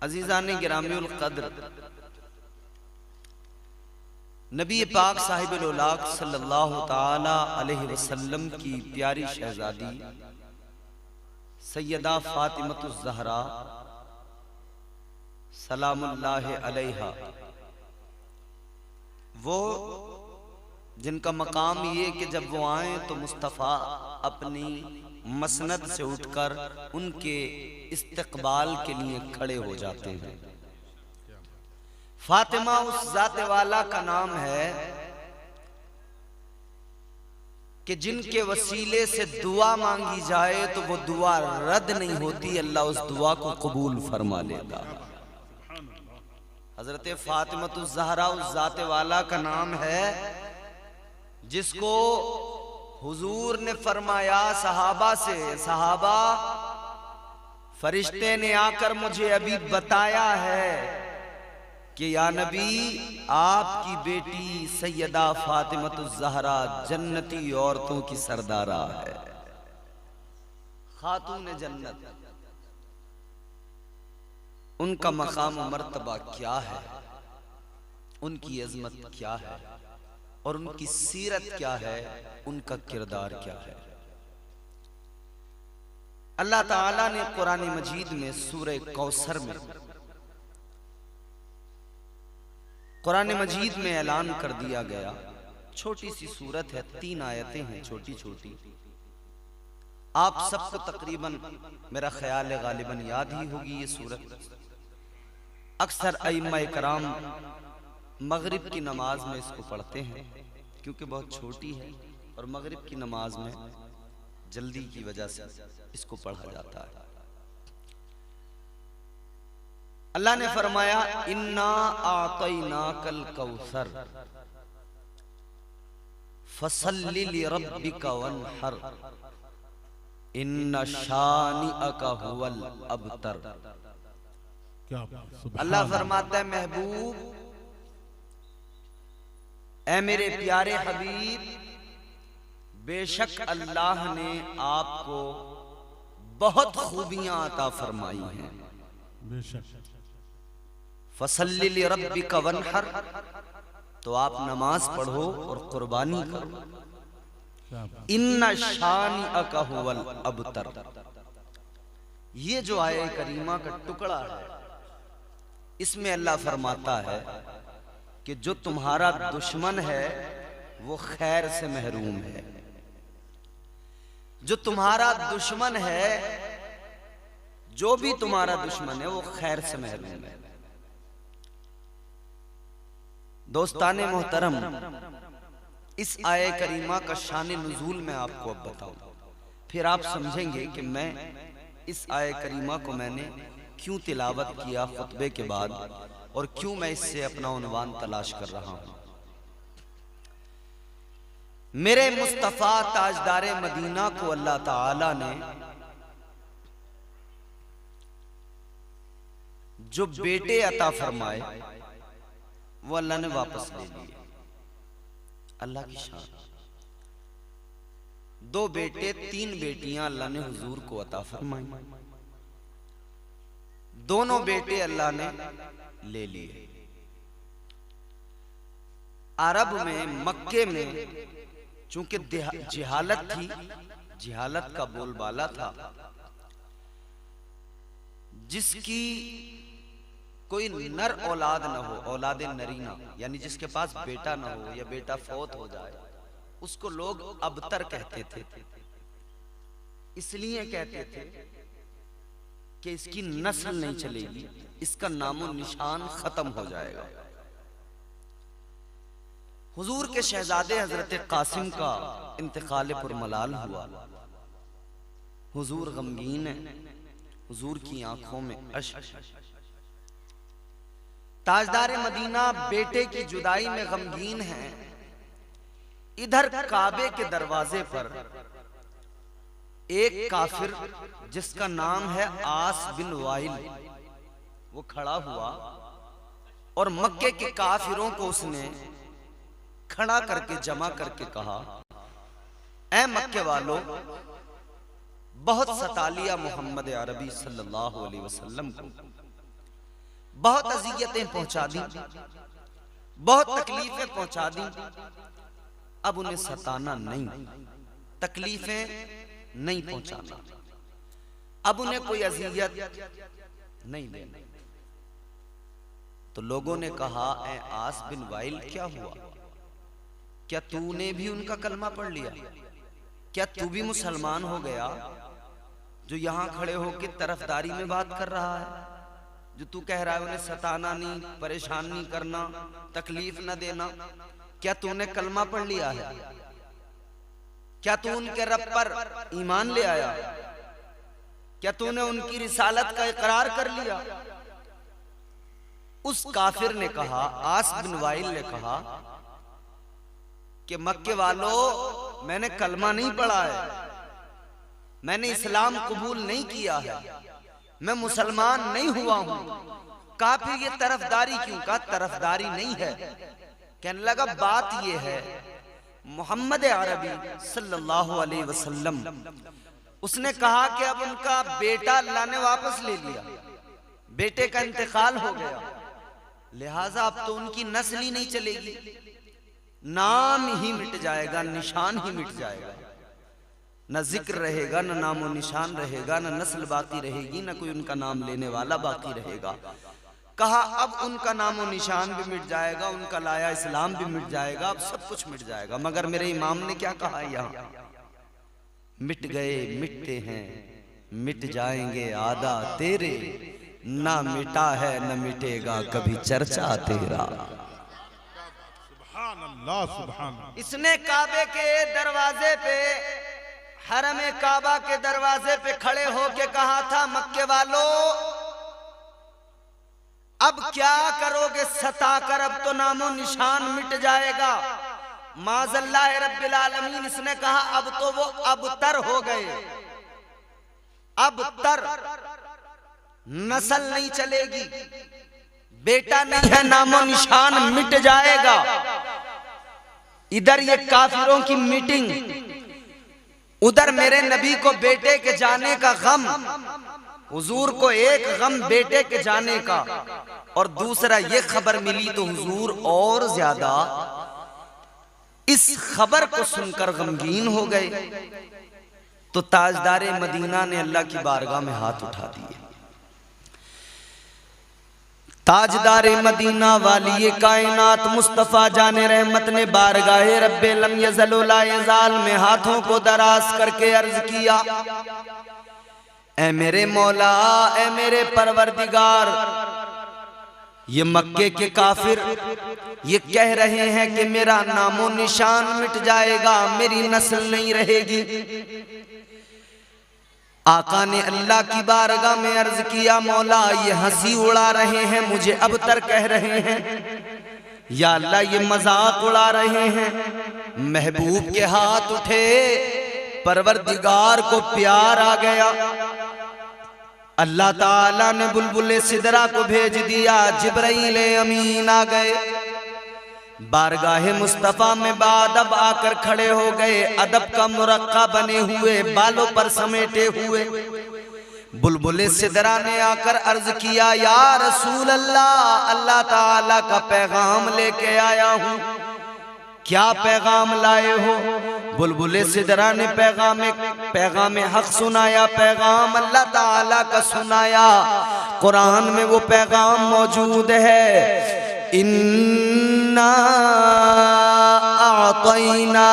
अजीज़ान गिरामीउल क़द्र, नबी पाक साहिबुल औलाक सल्लल्लाहु ताला अलैहि वसल्लम की प्यारी शहजादी सैयदा फातिमतुज़ ज़हरा सलामुल्लाहि अलैहा, वो जिनका मकाम ये कि जब वो आए तो मुस्तफ़ा अपनी मसनद से उठकर उनके इस्तकबाल के लिए खड़े हो जाते हैं। फातिमा उस ज़ात वाला का नाम है कि जिनके वसीले से दुआ मांगी जाए तो वो दुआ रद्द नहीं होती, अल्लाह उस दुआ को कबूल फरमा लेता है। हजरत फातिमतुज़ ज़हरा उस ज़ात वाला का नाम है जिसको हुजूर ने फरमाया सहाबा से, सहाबा फरिश्ते ने आकर मुझे अभी बताया है कि या नबी आपकी बेटी सैयदा फातिमतुज़ ज़हरा जन्नती औरतों की सरदारा है, खातून जन्नत। उनका मकाम मर्तबा क्या है, उनकी अजमत क्या है और उनकी सीरत क्या है, उनका किरदार क्या है। अल्लाह ताला ने कुरान मजीद में सूरह कौसर में, कुरान मजीद में ऐलान कर दिया गया, छोटी सी सूरत है, 3 आयतें हैं छोटी छोटी। आप सबको तकरीबन मेरा ख्याल है गालिबन याद ही होगी ये सूरत। अक्सर अइम्मा-ए कराम मगरिब की नमाज में इसको पढ़ते हैं क्योंकि बहुत छोटी है और मगरिब की नमाज में जल्दी की वजह से इसको पढ़ा जाता है। अल्लाह ने फरमाया इन्ना आतैनाकल कौसर फसल्लि लिरब्बिका वन्हर इन्ना शानिअका हुवल अबतर। अल्लाह फरमाता है महबूब, ऐ मेरे प्यारे हबीब, बेशक अल्लाह ने आपको बहुत खूबियां अता फरमाई हैं। फसल्लि लिरब्बिका वन्हर, तो आप नमाज पढ़ो और कुर्बानी करो। इन्ना शानिअका हुवल अबतर। ये जो आये करीमा का टुकड़ा है, इसमें अल्लाह फरमाता है कि जो तुम्हारा दुश्मन है वो खैर से महरूम है। जो तुम्हारा दुश्मन है, जो भी तुम्हारा दुश्मन है वो खैर से महरूम है। दोस्ताने मोहतरम, इस आये करीमा का शान नुज़ूल मैं आपको अब बताऊं, फिर आप समझेंगे कि मैं इस आये करीमा को मैंने क्यों तिलावत किया खुतबे के बाद और क्यों मैं इससे अपना उन्वान तलाश कर रहा हूं। मेरे मुस्तफा ताजदारे मदीना को अल्लाह ताला ने जो बेटे अता फरमाए वो अल्लाह ने वापस ले लिए। अल्लाह की शान। 2 बेटे 3 बेटियां अल्लाह ने हुजूर को अता फरमाई। दोनों बेटे अल्लाह ने ले लिए। अरब में, मक्के में चूंकि जिहालत थी, जिहालत का बोलबाला था, जिसकी कोई नर औलाद न हो, औलादे नरीना, यानी जिसके पास बेटा न हो या बेटा फौत हो जाए, उसको लोग अबतर कहते थे। इसलिए कहते थे कि इसकी नस्ल नहीं चलेगी, इसका नामो निशान खत्म हो जाएगा। हुजूर के शहजादे हजरत कासिम का इंतकाल पुरमलाल हुआ। हुजूर गमगीन है, हुजूर की आंखों में अश्क। ताजदार मदीना बेटे की जुदाई में गमगीन है। इधर काबे के दरवाजे पर एक काफिर जिसका नाम है आस बिन वाइल, वो खड़ा हुआ और मक्के के काफिरों को उसने खड़ा करके जमा करके कहा, ऐ मक्के वालों, बहुत सता लिया मोहम्मद अरबी सल्लल्लाहु अलैहि वसल्लम को, बहुत अजियतें पहुंचा दी, बहुत तकलीफें पहुंचा दी। अब उन्हें सताना नहीं, तकलीफें नहीं पहुंचाना, अब उन्हें कोई अजियत नहीं देना। तो लोगों ने कहा, ए आस बिन वाइल, क्या हुआ? क्या तूने भी उनका कलमा पढ़ लिया? क्या तू भी मुसलमान हो गया जो यहां खड़े होकर तरफदारी में बात कर रहा है? जो तू कह रहा है उन्हें सताना नहीं, परेशान नहीं करना, तकलीफ न देना, क्या तूने कलमा पढ़ लिया है? क्या तू उनके रब पर ईमान ले आया? क्या तूने उनकी रिसालत का इकरार कर लिया? उस काफिर ने कहा, आस बिन वाइल ने कहा कि मक्के वालों, मैंने कलमा नहीं पढ़ा है, मैंने इस्लाम कबूल नहीं किया है, मैं मुसलमान नहीं हुआ हूं। कहा फिर ये तरफदारी क्यों? कहा तरफदारी नहीं है। कहने लगा बात ये है, मोहम्मद अरबी सल्लल्लाहु अलैहि वसल्लम, उसने कहा कि अब उनका बेटा अल्लाह ने वापस ले लिया, बेटे का इंतकाल हो गया, लिहाजा अब तो उनकी नस्ल ही नहीं चलेगी, नाम ही मिट जाएगा, निशान ही मिट जाएगा, न जिक्र रहेगा, न नामो निशान रहेगा, न नस्ल बाकी रहेगी, न कोई उनका नाम लेने वाला बाकी रहेगा। कहा अब उनका नामो निशान भी मिट जाएगा, उनका लाया इस्लाम भी मिट जाएगा, अब सब कुछ मिट जाएगा। मगर मेरे इमाम ने क्या कहा यहाँ? मिट गए मिटते हैं, मिट जाएंगे आदा तेरे, ना मिटा है न मिटेगा कभी चर्चा तेरा। इसने काबे के दरवाजे पे, हरम काबा के दरवाजे पे खड़े होके कहा था, मक्के वालों अब क्या करोगे सताकर, अब तो नामो निशान मिट जाएगा। माज़ल्लाह रब्बिल आलमीन, इसने कहा अब तो वो अबतर हो गए, अबतर, नस्ल नहीं चलेगी, बेटा नहीं है, नामो निशान मिट जाएगा। इधर ये काफिरों की मीटिंग, उधर मेरे नबी को बेटे के जाने का गम, हुजूर को एक गम बेटे के जाने का, और दूसरा ये खबर मिली तो हुजूर और ज्यादा इस खबर को सुनकर गमगीन हो गए। तो ताजदारे मदीना ने अल्लाह की बारगाह में हाथ उठा दिए। ताजदारे मदीना वाली कायनात मुस्तफा जाने रहमत ने बारगाहे रब्बे लम यज़ल ला यज़ाल में हाथों को दराज करके अर्ज किया, ऐ मेरे मौला, ऐ मेरे परवरदिगार, ये मक्के के काफिर ये कह रहे हैं कि मेरा नामो निशान मिट जाएगा, मेरी नस्ल नहीं रहेगी। आका ने अल्लाह की बारगाह में अर्ज किया, मौला ये हंसी उड़ा रहे हैं, मुझे अबतर कह रहे हैं, या अल्लाह ये मजाक उड़ा रहे हैं। महबूब के हाथ उठे, परवरदिगार को प्यार आ गया, अल्लाह ताला ने बुलबुल सिदरा को भेज दिया, जिब्राइल अमीन आ गए, बारगाहे मुस्तफा में बादब आकर खड़े हो गए, अदब का मुरक्का बने हुए, बालों पर समेटे हुए। बुलबुल सिदरा ने आकर अर्ज किया, या रसूल अल्लाह, अल्लाह ताला का पैगाम लेके आया हूँ, क्या पैगाम लाए हो? बुलबुल सिदरा ने पैगाम हक सुनाया, पैगाम अल्लाह ताला का सुनाया। कुरान में वो पैगाम मौजूद है, इन्ना आतैना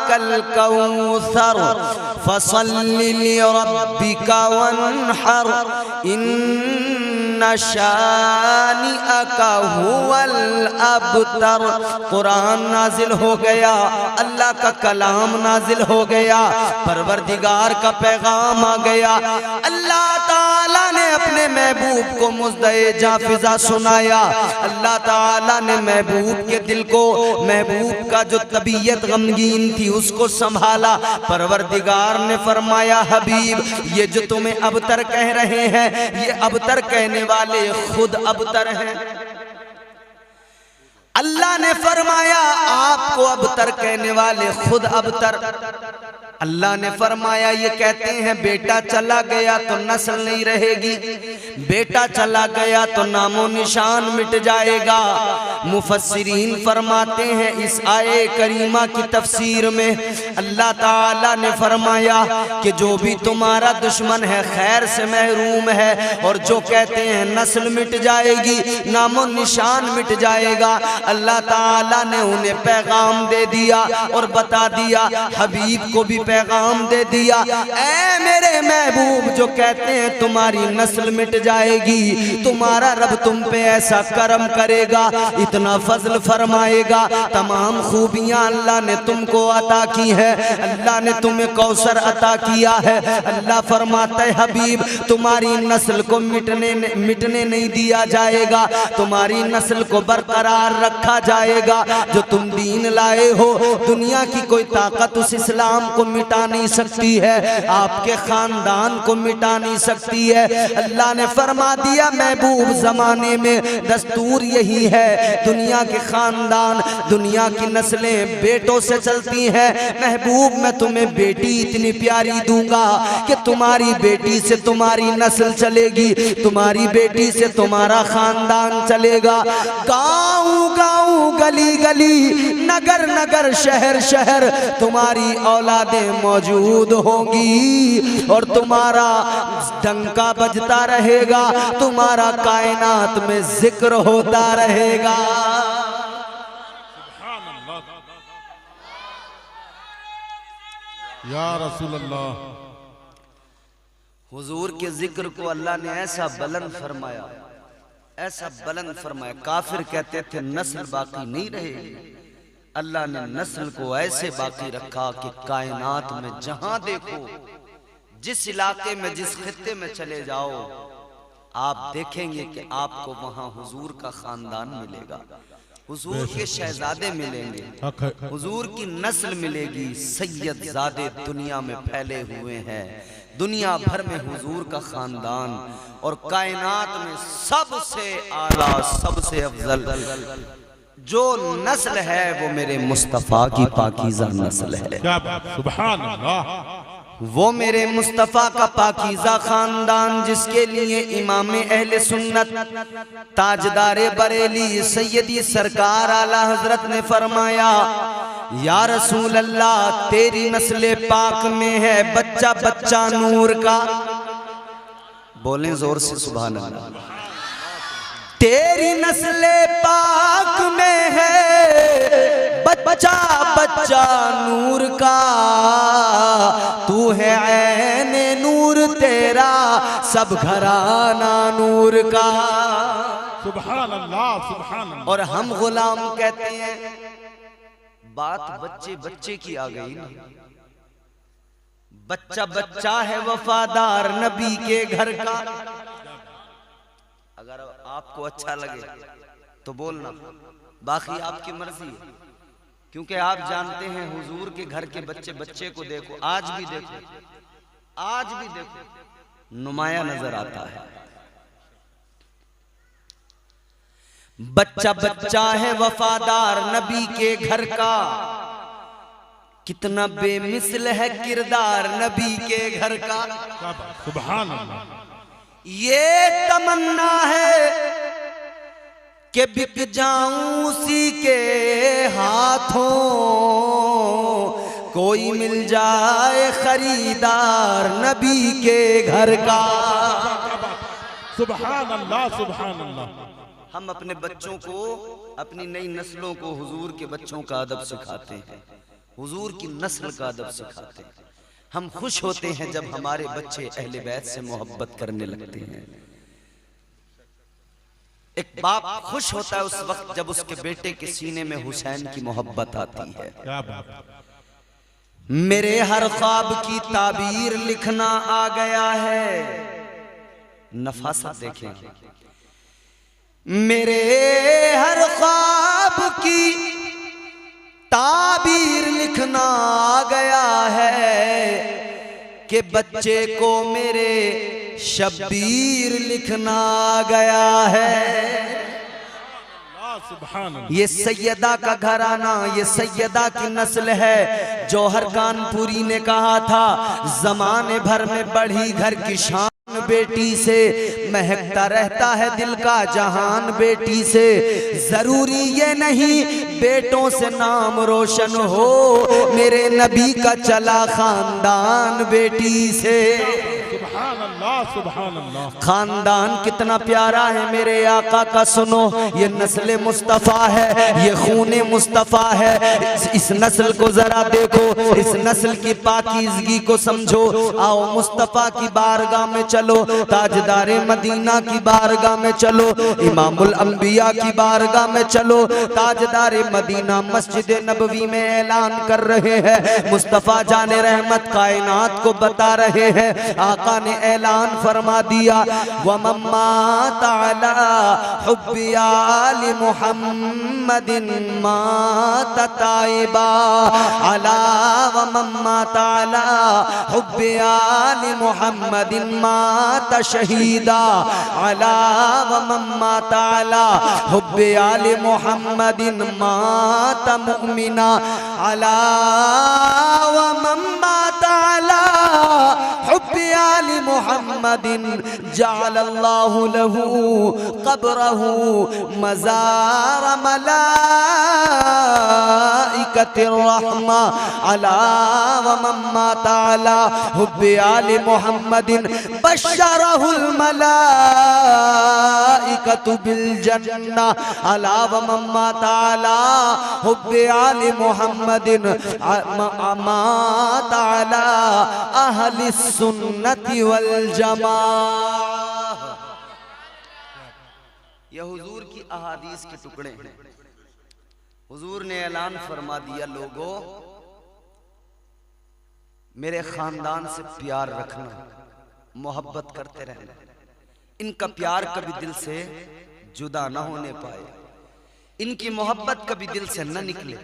कल कौसर फसल्लि लिरब्बिका वन्हर इन्ना शानिअका हुवल अबतर। कुरान नाजिल हो गया, अल्लाह का कलाम नाजिल हो गया, परवरदिगार का पैगाम आ गया। अल्लाह ताला ने अपने महबूब को मुज़्दए जाफिज़ा सुनाया, अल्लाह ताला ने महबूब के दिल को, महबूब का जो तबीयत गमगीन थी उसको संभाला। परवरदिगार ने फरमाया, हबीब ये जो तुम्हें अबतर कह रहे हैं, ये अबतर कहने वाले खुद अबतर हैं। अल्लाह ने फरमाया, आपको अबतर कहने वाले खुद अबतर। अल्लाह ने फरमाया ये कहते हैं बेटा चला गया तो नस्ल नहीं रहेगी, बेटा चला गया तो नामो निशान मिट जाएगा। मुफस्सिरीन फरमाते हैं इस आये करीमा की तफसीर में अल्लाह ताला ने फरमाया कि जो भी तुम्हारा दुश्मन है खैर से महरूम है, और जो कहते हैं नस्ल मिट जाएगी, नामो निशान मिट जाएगा, अल्लाह ताला ने उन्हें पैगाम दे दिया और बता दिया, हबीब को भी पैगाम दे दिया, ऐ मेरे महबूब जो कहते हैं तुम्हारी नस्ल मिट जाएगी, तुम्हारा रब तुम पे ऐसा करम करेगा, इतना फजल फरमाएगा, तमाम खूबियां अल्लाह ने तुमको अता की है, अल्लाह ने तुम्हें कौसर अता किया है। अल्लाह फरमाता है हबीब तुम्हारी नस्ल को मिटने नहीं दिया जाएगा, तुम्हारी नस्ल को बरकरार रखा जाएगा। जो तुम दीन लाए हो दुनिया की कोई ताकत उस इस्लाम को मिटा नहीं सकती है, आपके खानदान को मिटा नहीं सकती है। अल्लाह ने फरमा दिया महबूब जमाने में दस्तूर यही है, दुनिया के खानदान दुनिया की नस्लें बेटों से चलती हैं। महबूब मैं तुम्हें बेटी इतनी प्यारी दूंगा कि तुम्हारी बेटी से तुम्हारी नस्ल चलेगी, तुम्हारी बेटी से तुम्हारा खानदान चलेगा। गाँव गाँव गली गली नगर नगर शहर शहर तुम्हारी औलादें मौजूद होंगी और तुम्हारा डंका बजता रहेगा, तुम्हारा कायनात में जिक्र होता रहेगा। या रसूल अल्लाह, हुजूर के जिक्र को अल्लाह ने ऐसा बुलंद फरमाया, ऐसा बुलंद फरमाया। काफिर कहते थे नस्ल बाकी नहीं रहेगी, अल्लाह ने नस्ल को ऐसे बाकी रखा कि कायनात में जहां देखो, जिस इलाके में जिस खित्ते में चले जाओ, आप देखेंगे कि आपको वहां हुजूर का खानदान मिलेगा, हुजूर के शहजादे मिलेंगे, हुजूर की नस्ल मिलेगी। सैयद ज़ादे दुनिया में फैले हुए हैं, दुनिया भर में हुजूर का खानदान, और कायनात में सबसे आला सबसे अफजल जो नस्ल है वो मेरे मुस्तफ़ा की पाकीज़ा नस्ल है। सुभान अल्लाह, वो मेरे मुस्तफ़ा का पाकीज़ा खानदान जिसके लिए इमाम अहले सुन्नत ताजदारे बरेली सैयदी सरकार आला हजरत ने फरमाया, या रसूल अल्लाह तेरी नस्ल पाक में है बच्चा बच्चा नूर का। बोलें जोर से सुभान अल्लाह। तेरी नस्ल पाक में है बच्चा बच्चा नूर का, तू है ऐने नूर तेरा सब घराना नूर का। सुभान अल्लाह, सुभान अल्लाह। और हम गुलाम कहते हैं, बात बच्चे बच्चे की आ गई ना, बच्चा बच्चा है वफादार नबी के घर का। अगर आपको अच्छा लगे तो बोलना, बाकी आपकी मर्जी है, क्योंकि आप जानते हैं हुजूर के घर के बच्चे बच्चे को देखो, आज भी देखो, आज भी देखो नुमाया नजर आता है। बच्चा बच्चा है वफादार नबी के घर का, कितना बेमिसल है किरदार नबी के घर का। सुभान अल्लाह। ये तमन्ना है कि बिक जाऊं उसी के हाथों, कोई मिल जाए खरीदार नबी के घर का। सुभान अल्लाह, सुभान अल्लाह। हम अपने बच्चों को, अपनी नई नस्लों को हुजूर के बच्चों का अदब सिखाते हैं, हुजूर की नस्ल का अदब सिखाते हैं। हम खुश होते हैं जब हमारे बच्चे अहले बैत से मोहब्बत करने लगते हैं। एक बाप खुश होता है उस वक्त जब उसके बेटे के सीने में हुसैन की मोहब्बत आती है। क्या बात। मेरे हर ख्वाब की ताबीर लिखना आ गया है, नफासा देखें। मेरे हर ख्वाब की ताबीर लिखना आ गया है कि बच्चे को मेरे शब्बीर लिखना आ गया है। सुभान अल्लाह। ये सैयदा का घराना, ये सैयदा की नस्ल है। जौहर कानपुरी ने कहा था, जमाने भर में बढ़ी घर की शान बेटी से, महकता रहता है दिल का जहान बेटी से। जरूरी ये नहीं बेटों से नाम रोशन हो, मेरे नबी का चला खानदान बेटी से। सुभान अल्लाह, सुभान अल्लाह। खानदान कितना प्यारा है मेरे आका का, सुनो। ये नस्ल मुस्तफ़ा है, ये खूने मुस्तफ़ा है। इस नस्ल को जरा देखो, इस नस्ल की पाकीज़गी को समझो। आओ मुस्तफ़ा की बारगाह में चलो, ताजदारे मदीना की बारगाह में चलो, इमामुल अंबिया की बारगाह में चलो। ताजदारे मदीना मस्जिद नबवी में ऐलान कर रहे हैं, मुस्तफ़ा जाने रहमत कायनात को बता रहे हैं। आका ने ऐलान फरमा दिया, व मम्मा ताला हुब्बी आलि मुहम्मदिन मात ताइबा अला व मम्मा ताला हुब्बी आलि मुहम्मदिन मात शहीदा अला व मम्मा ताला हुब्बी आलि मुहम्मदिन मात मुमिना अला व मम्मा ताला हुब्बी आलि मुहम्मदिन जअलल्लाहु लहू क़ब्रहू मज़ार मलाइकतिर रहमा अला व मम्मा ताला हुब्बी आलि मुहम्मदिन बशरहुल मलाइकतु बिल जन्ना अला व मम्मा ताला हुब्बी आलि मुहम्मदिन मा ताला अहलि सुन्नति वल जमाअह। यह हुजूर की अहादीस के टुकड़े हैं। हुजूर ने ऐलान फरमा दिया, लोगों मेरे खानदान से प्यार रखना, मोहब्बत करते रहना। इनका प्यार कभी दिल से जुदा न होने पाए, इनकी मोहब्बत कभी दिल से न निकले।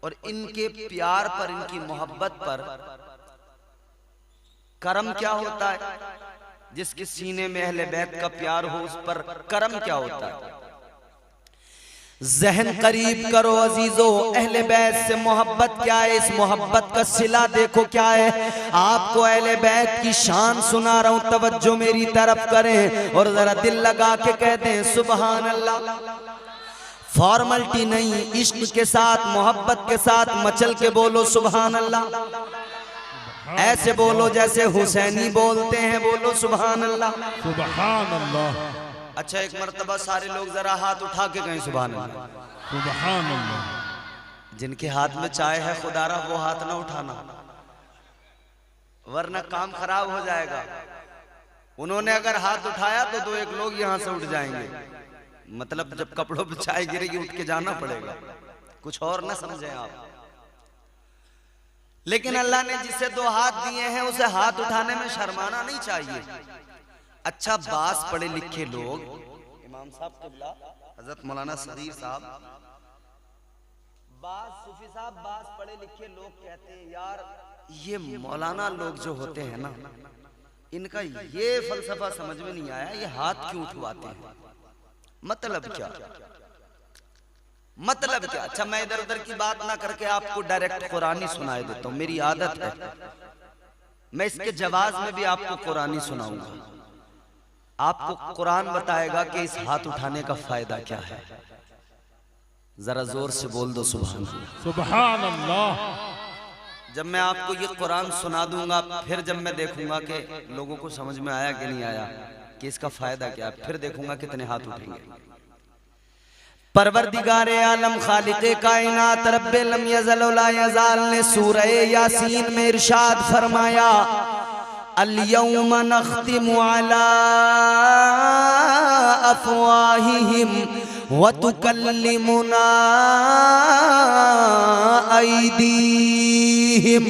और इनके प्यार पर, इनकी मोहब्बत पर करम क्या होता है? जिसके सीने में अहले बैत का प्यार हो, उस पर करम क्या होता है? जहन करीब करो अजीजों, अहले बैत से मोहब्बत क्या है? इस मोहब्बत का सिला देखो क्या है। आपको अहले बैत की शान सुना रहा हूं, तवज्जो मेरी तरफ करें और जरा दिल लगा के कहते हैं सुभान अल्लाह। फॉर्मलिटी नहीं, इश्क के साथ, मोहब्बत के साथ मचल के बोलो सुभान अल्लाह। ऐसे बोलो जैसे हुसैनी बोलते हैं, बोलो सुभान अल्लाह, सुभान अल्लाह। अच्छा एक मर्तबा सारे लोग जरा हाथ उठा के कहें सुभान अल्लाह। सुभान अल्लाह। जिनके हाथ में चाय है खुदारा वो हाथ ना उठाना, वरना काम खराब हो जाएगा। उन्होंने अगर हाथ उठाया तो दो एक लोग यहां से उठ जाएंगे, मतलब जब कपड़ों पे चाय गिरेगी उठ के जाना पड़ेगा, कुछ और ना समझें आप। लेकिन अल्लाह ने जिसे दो हाथ दिए हैं उसे हाथ उठाने में शर्माना नहीं चाहिए। अच्छा बास पढ़े लिखे लोग, इमाम साहब क़िबला हजरत मौलाना सदीर साहब, बास सूफी साहब, बास पढ़े लिखे लोग कहते हैं यार ये मौलाना लोग जो होते हैं ना, इनका ये फलसफा समझ में नहीं आया, ये हाथ क्यों उठवाते हैं, मतलब क्या, मतलब क्या। अच्छा मैं इधर उधर की बात ना करके आपको डायरेक्ट कुरानी सुनाए देता हूँ, मेरी आदत है। मैं इसके जवाब में भी आपको कुरानी सुनाऊंगा। आपको कुरान बताएगा कि इस हाथ उठाने का फायदा क्या है। जरा जोर से बोल दो सुभान अल्लाह, सुभान अल्लाह। जब मैं आपको ये कुरान सुना दूंगा, फिर जब मैं देखूंगा कि लोगों को समझ में आया कि नहीं आया, कि इसका फायदा क्या है, फिर देखूंगा कितने हाथ उठेंगे। परवरदिगारे आलम खालिक़े कायनात रब्बे लम यज़ल ला यज़ाल ने सूरह यासीन में इरशाद फरमाया, अल-यौम नख्तिमु अला अफ़वाहिहिम व तुकल्लिमुना अयदीहिम फीहिम।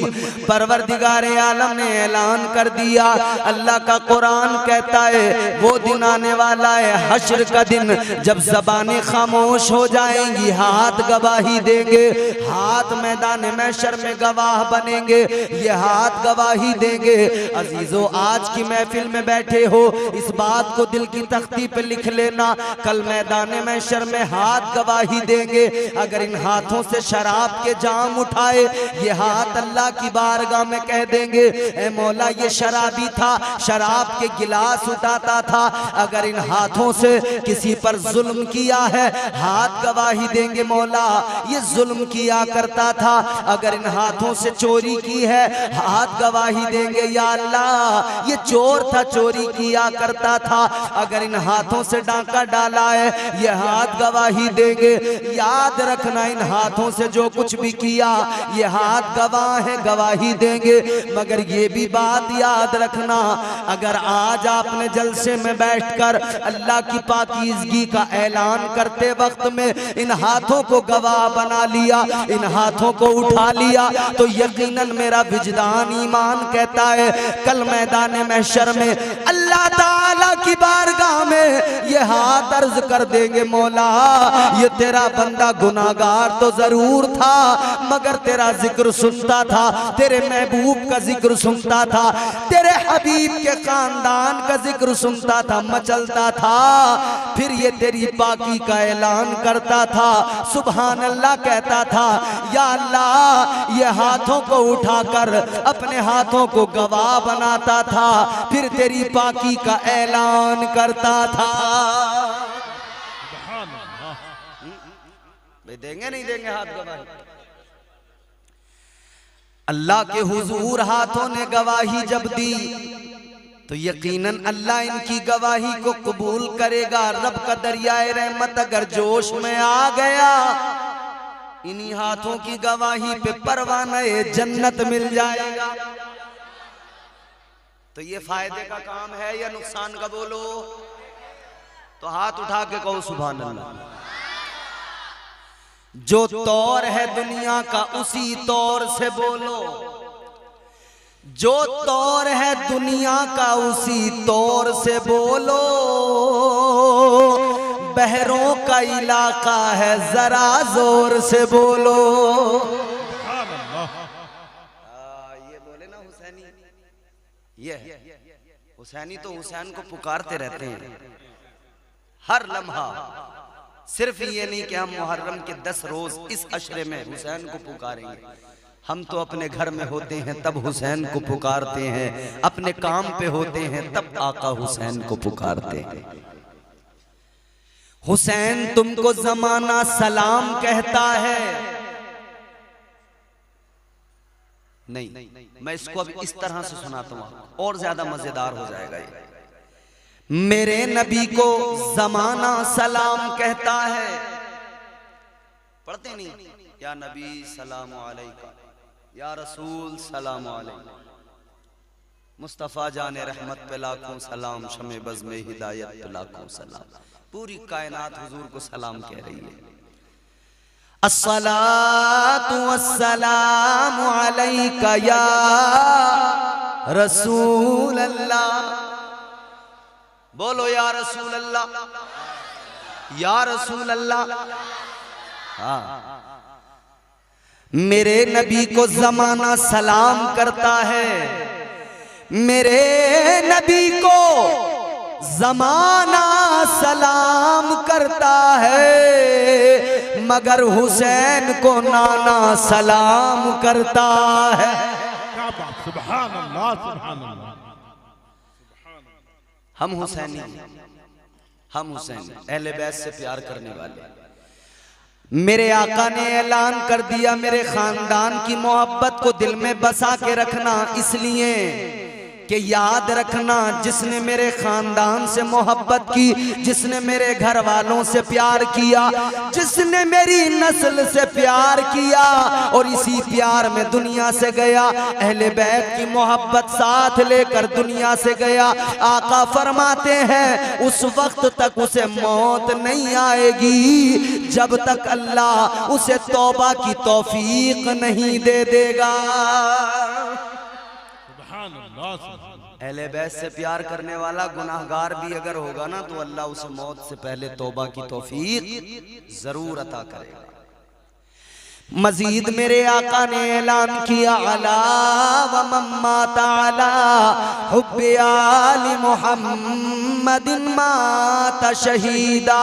परवरदिगारे आलम ने ऐलान कर दिया, अल्लाह का कुरान कहता है वो दिन आने वाला है, हश्र का दिन, जब ज़बानें खामोश हो जाएंगी, हाथ गवाही देंगे, हाथ मैदान महशर में गवाह बनेंगे, ये हाथ गवाही देंगे। अजीजों, आज की महफिल में बैठे हो, इस बात को दिल की तख्ती पे लिख लेना, कल मैदान महशर में हाथ गवाही देंगे। अगर इन हाथों से शराब के जाम उठाए, ये हाथ अल्लाह की बारगाह में कह देंगे, ए मौला ये शराबी था, शराब के गिलास उठाता था। अगर इन हाथों से किसी पर जुल्म किया है, हाथ गवाही देंगे, मौला ये जुल्म किया करता था। अगर इन हाथों से चोरी की है, हाथ गवाही देंगे, या अल्लाह ये चोर था, चोरी किया करता था। अगर इन हाथों से डांका डाला है, ये हाथ गवाही देंगे। याद रखना, इन हाथों से जो कुछ भी किया, ये हाथ गवाह है, गवाही देंगे। मगर ये भी बात याद रखना, अगर आज आपने जलसे में बैठकर अल्लाह की पाकीज़गी का ऐलान करते वक्त में इन हाथों को गवाह बना लिया, इन हाथों को उठा लिया, तो यकीनन मेरा विजदान ईमान कहता है कल मैदान महशर में अल्लाह ताला की बारगाह में ये हाथ अर्ज कर देंगे, मौला ये तेरा बंदा गुनाहगार तो जरूर था, मगर तेरा जिक्र सुनता था, तेरे महबूब का जिक्र सुनता था, तेरे हबीब के खानदान का जिक्र सुनता था, मचलता था, फिर ये तेरी पाकी का ऐलान करता था, सुभान अल्लाह कहता था। या अल्लाह ये हाथों को उठाकर अपने हाथों को गवाह बनाता था, फिर तेरी पाकी का ऐलान करता था। देंगे नहीं देंगे हाथ गवाही? अल्लाह के हुजूर हाथों ने गवाही जब दी तो यकीनन अल्लाह इनकी गवाही को कबूल करेगा। रब का दरियाए रहमत अगर जोश में आ गया, इन्हीं हाथों की गवाही पे परवाना जन्नत मिल जाएगा। तो ये फायदे का काम है या नुकसान का? बोलो तो हाथ उठा के कहो सुभान अल्लाह। जो तौर है दुनिया का उसी तौर से बोलो, जो तौर है दुनिया का उसी तौर से बोलो, बहरों का इलाका है जरा जोर से बोलो। ये बोले ना हुसैनी, ये हुसैनी तो हुसैन को पुकारते रहते हैं हर लम्हा। सिर्फ ये नहीं कि हम मुहर्रम के 10 रोज इस अशरे में हुसैन को पुकारेंगे, हम तो अपने घर में होते हैं तब हुसैन को पुकारते हैं, अपने काम पे होते हैं तब आका हुसैन को पुकारते हैं। हुसैन तुमको जमाना सलाम कहता है। नहीं, मैं इसको अब इस तरह से सुनाता हूं और ज्यादा मजेदार हो जाएगा ये। मेरे नबी को जमाना सलाम कहता है, पढ़ते नहीं? या नबी सलाम अलैका, या रसूल सलाम अलैका, मुस्तफ़ा जाने रहमत पे लाखों सलाम, शमे बज़ में हिदायत पे लाखों सलाम। पूरी कायनात हुजूर को सलाम कह रही है। अस्सलातु वस्सलामु अलैका या रसूल अल्लाह। बोलो या रसूल अल्लाह, या रसूल अल्लाह। हाँ, मेरे नबी को जमाना सलाम करता है, मेरे नबी को जमाना सलाम करता है, मगर हुसैन को नाना सलाम करता है। क्या बात, सुभान अल्लाह, सुभान अल्लाह। हम हुसैनी, हम हुसैन अहले बैत से प्यार करने वाले। मेरे आका ने ऐलान कर दिया, मेरे खानदान की मोहब्बत को दिल में बसा के रखना, इसलिए कि याद रखना जिसने मेरे खानदान से मोहब्बत की, जिसने मेरे घर वालों से प्यार किया, जिसने मेरी नस्ल से प्यार किया और इसी प्यार में दुनिया से गया, अहले बैत की मोहब्बत साथ लेकर दुनिया से गया। आका फरमाते हैं उस वक्त तक उसे मौत नहीं आएगी जब तक अल्लाह उसे तौबा की तौफीक नहीं दे देगा। अहले बैत से प्यार करने वाला गुनाहगार भी अगर होगा ना तो अल्लाह उसे मौत से पहले तौबा की तौफीक जरूर अता करेगा। मजीद मेरे आका ने ऐलान किया, अला व मम्मा ताला हुब्बे आली मुहम्मदिन माता शहीदा।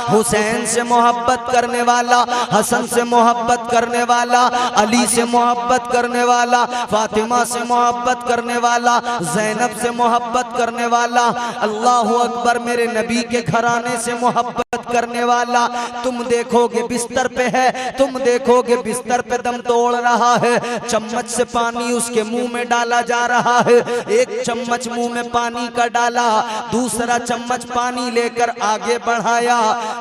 हुसैन से मोहब्बत करने वाला, हसन से मोहब्बत करने वाला, अली से मोहब्बत करने वाला, फातिमा से मोहब्बत करने वाला, जैनब से मोहब्बत करने वाला, अल्लाह अकबर, मेरे नबी के घराने से मोहब्बत करने वाला, तुम देखोगे बिस्तर पे है, तुम देखोगे बिस्तर पे दम तोड़ रहा है, चम्मच से पानी उसके मुंह में डाला जा रहा है, एक चम्मच मुंह में पानी का डाला, दूसरा चम्मच पानी लेकर आगे बढ़ाया,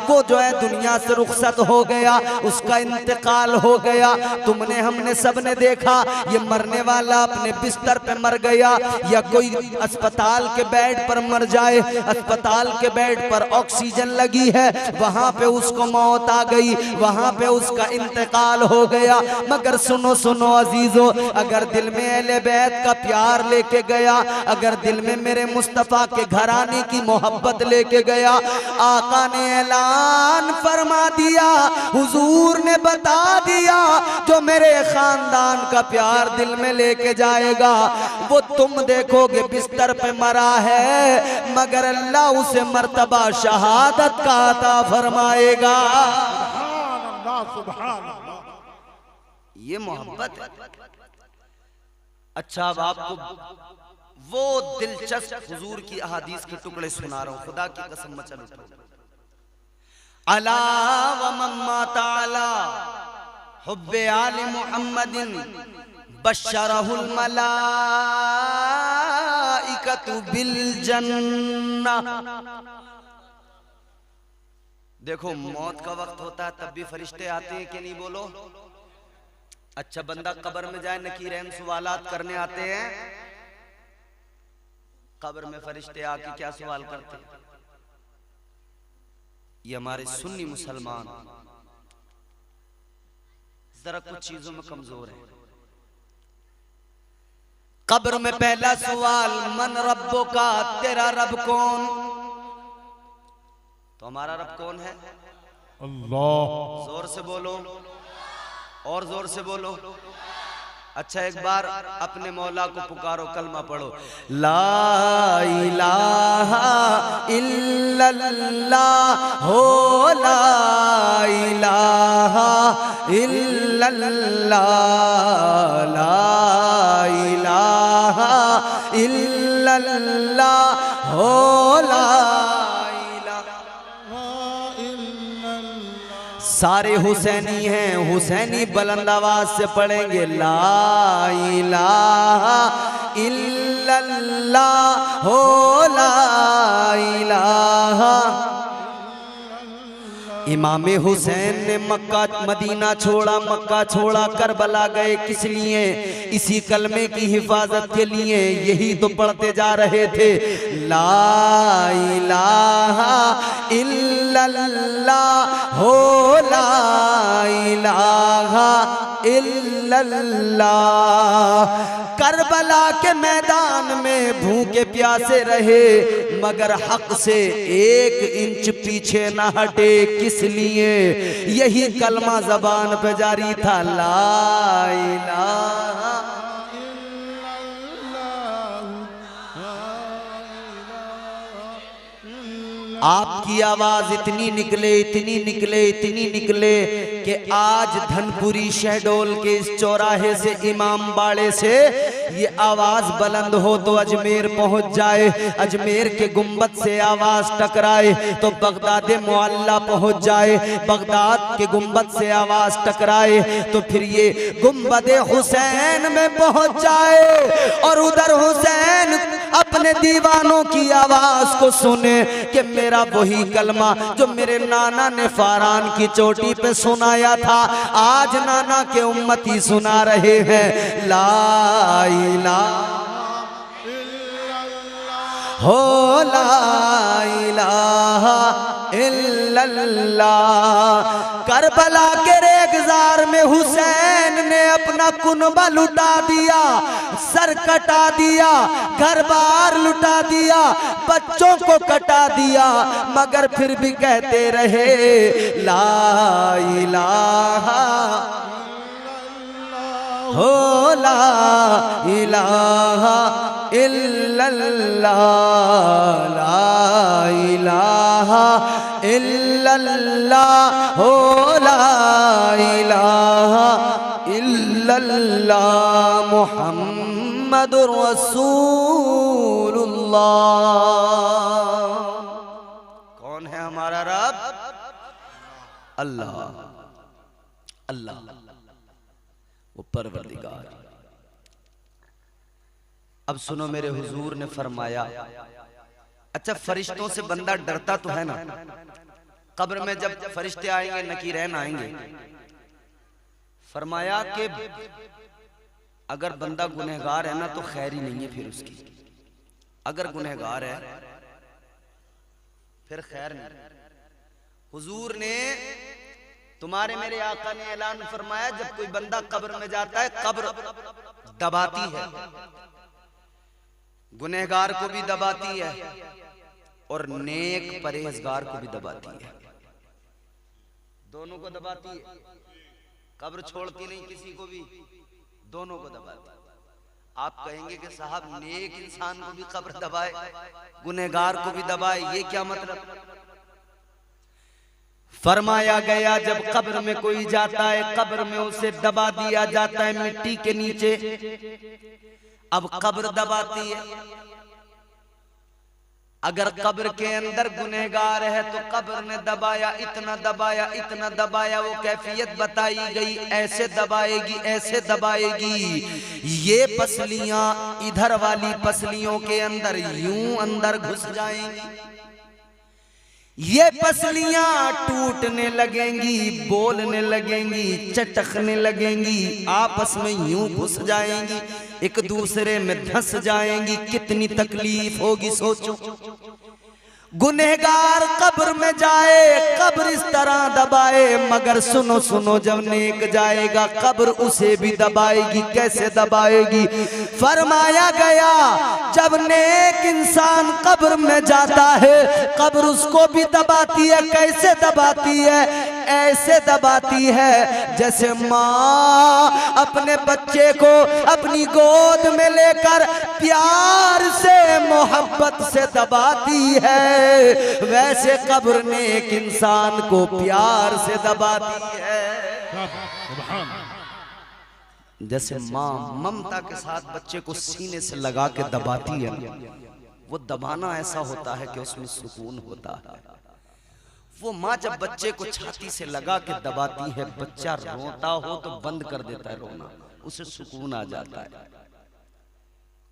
वो जो है दुनिया से रुखसत हो गया, उसका इंतकाल हो गया। तुमने हमने सबने देखा ये मरने वाला अपने बिस्तर पे मर गया, या कोई अस्पताल के बेड पर मर जाए, अस्पताल के बेड पर ऑक्सीजन लगी है, वहां पे उसको मौत आ गई, वहां पे उसका इंतकाल हो गया। मगर सुनो सुनो अजीजों, अगर दिल में अहले बैत का प्यार लेके गया, अगर दिल में मेरे मुस्तफा के घराने की मोहब्बत लेके गया, आका ने ऐलान फरमा दिया, हुजूर ने बता दिया, जो मेरे खानदान का प्यार दिल में लेके जाएगा वो तुम देखोगे बिस्तर पे मरा है, मगर अल्लाह उसे मर्तबा शहादत का अता फरमाएगा। ये मोहब्बत है। अच्छा, अब आपको वो दिलचस्प हुजूर की अहादीस के टुकड़े सुना रहा हूं, खुदा की कसम मचा लूटा। अला व मम्मा ताला हुब्बे आली मुहम्मदिन बशरहुल मलाइकतु बिल जन्नह। देखो, मौत का वक्त होता है तब भी फरिश्ते आते हैं कि नहीं, बोलो। अच्छा, बंदा कब्र में जाए, नकीर सवालात करने आते हैं, कब्र में फरिश्ते आके क्या सवाल करते हैं? ये हमारे सुन्नी मुसलमान जरा कुछ चीजों में कमजोर है। कब्र में पहला सवाल, मन रब्बो का, तेरा रब कौन? तो हमारा रब कौन है? अल्लाह। जोर से बोलो, और जोर से बोलो। अच्छा, एक बार अपने मौला को पुकारो, कलमा पढ़ो, ला इलाहा इल्लल्लाह हो, ला इलाहा इल्लल्लाह, ला इलाहा इल्लल्लाह हो, ला। सारे हुसैनी हैं, हुसैनी बुलंद आवाज से पढ़ेंगे, ला इलाहा इल्लल्लाह हो, ला इलाहा। इमाम हुसैन ने मक्का मदीना छोड़ा, मक्का छोड़ा, करबला गए, किस लिए? इसी कलमे की हिफाजत के लिए। यही तो पढ़ते जा रहे थे, ला इलाहा इल्लल्लाह हो, ला इलाहा इल्लल्लाह। करबला के मैदान में भूखे प्यासे रहे, मगर हक से 1 इंच पीछे न हटे। किस लिए? यही कलमा जबान पे जारी था, ला इलाहा। आपकी आवाज इतनी निकले, इतनी निकले, इतनी निकले कि आज धनपुरी शहडोल के इस चौराहे से, इमाम बाड़े से ये आवाज बुलंद हो तो अजमेर पहुंच जाए, अजमेर के गुंबद से आवाज टकराए तो बगदाद मुअल्ला पहुंच जाए, बगदाद के गुंबद से आवाज टकराए तो फिर ये गुंबद हुसैन में पहुंच जाए, और उधर हुसैन अपने दीवानों की आवाज को सुने कि मेरा वही कलमा जो मेरे नाना ने फारान की चोटी पे सुनाया था, आज नाना के उम्मती सुना रहे हैं, ला इलाहा हो, ला इलाहा इल्लल्लाह। इल्लल्लाह। करबला के रेगजार में हुसैन ने अपना कुनबा लुटा दिया, सर कटा दिया, घर बार लुटा दिया, बच्चों को कटा दिया, मगर फिर भी कहते रहे ला इलाहा हो ला इलाहा इल्लल्लाह, ला इलाहा इल्लल्लाह हो ला इलाहा इल्लल्लाह मुहम्मदुर रसूलुल्लाह। कौन है हमारा रब? अल्लाह, अल्लाह वो परवरदिगार। अब सुनो, मेरे हुजूर ने फरमाया, अच्छा फरिश्तों से बंदा डरता तो है ना, कब्र में जब फरिश्ते आएंगे नकीरैन आएंगे, फरमाया कि अगर बंदा गुनहगार है ना तो खैर ही नहीं है फिर उसकी, अगर गुनहगार है फिर खैर नहीं। हुजूर ने, तुम्हारे मेरे आका ने ऐलान फरमाया, जब कोई बंदा कब्र में जाता है कब्र दबाती है, गुनहगार को भी दबाती है और नेक परहेजगार को भी दबाती है, दोनों को दबाती है। कब्र छोड़ती नहीं किसी को भी, दोनों को दबाती है। आप कहेंगे कि साहब नेक इंसान को भी कब्र दबाए, गुनहगार को भी दबाए, ये क्या मतलब? फरमाया गया जब कब्र में कोई जाता है, कब्र में उसे दबा दिया जाता है मिट्टी के नीचे। अब कब्र दबाती है, अगर कब्र के अंदर गुनहगार है तो कब्र ने दबाया, इतना दबाया, इतना दबाया, वो कैफियत बताई गई, ऐसे दबाएगी, ऐसे दबाएगी, ये पसलियां इधर वाली पसलियों के अंदर यूं अंदर घुस जाएंगी, ये पसलियां टूटने लगेंगी, बोलने लगेंगी, चटकने लगेंगी, आपस में यूं घुस जाएंगी, एक दूसरे में धंस जाएंगी। कितनी तकलीफ होगी सोचो। गुनहगार कब्र में जाए, कब्र इस तरह दबाए, मगर सुनो सुनो, जब नेक जाएगा कब्र उसे भी दबाएगी। कैसे दबाएगी? फरमाया गया जब नेक इंसान कब्र में जाता है कब्र उसको भी दबाती है। कैसे दबाती है? ऐसे दबाती है जैसे माँ अपने बच्चे को अपनी गोद में लेकर प्यार से मोहब्बत से दबाती है, वैसे कब्र ने एक इंसान को प्यार से दबाती है। जैसे माँ ममता के साथ बच्चे को सीने से लगा के दबाती है, वो दबाना ऐसा होता है कि उसमें सुकून होता है। वो माँ जब बच्चे को छाती से लगा के दबाती है, बच्चा रोता हो तो बंद कर देता है रोना, उसे सुकून आ जाता है।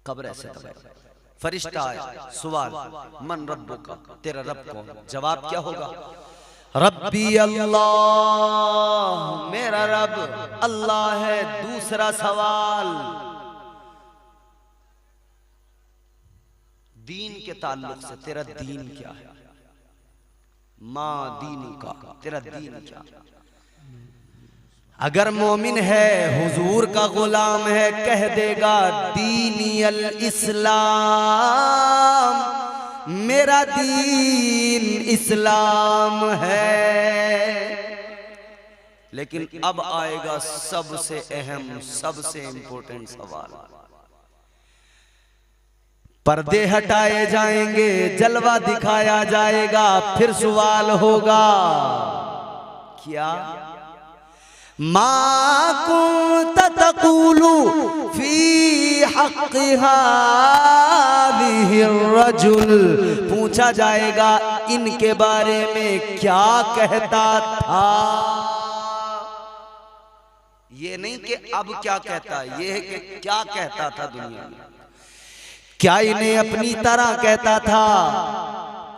कब्र ऐसे दबाए। फरिश्ता आया, सवाल, मन रब्बुका, तेरा रब कौन? जवाब क्या होगा? रब्बी अल्लाह, मेरा रब अल्लाह है। दूसरा सवाल दीन के ताल्लुक से, तेरा दीन क्या है? माँ दीनी का, तेरा दीन क्या? अगर मोमिन है, हुजूर का गुलाम है, कह देगा दीनी अल इस्लाम, मेरा दीन इस्लाम है। लेकिन अब आएगा सबसे अहम, सबसे इंपॉर्टेंट सवाल। पर्दे हटाए जाएंगे, जलवा दिखाया जाएगा, फिर सवाल होगा क्या? मा कुंत तक़ूलु फी हक़्क़ि हाज़िहि रजुल, पूछा जाएगा इनके बारे में क्या कहता था। ये नहीं कि अब क्या कहता, ये है कि क्या कहता था दुनिया में। क्या इन्हें अपनी तरह कहता था?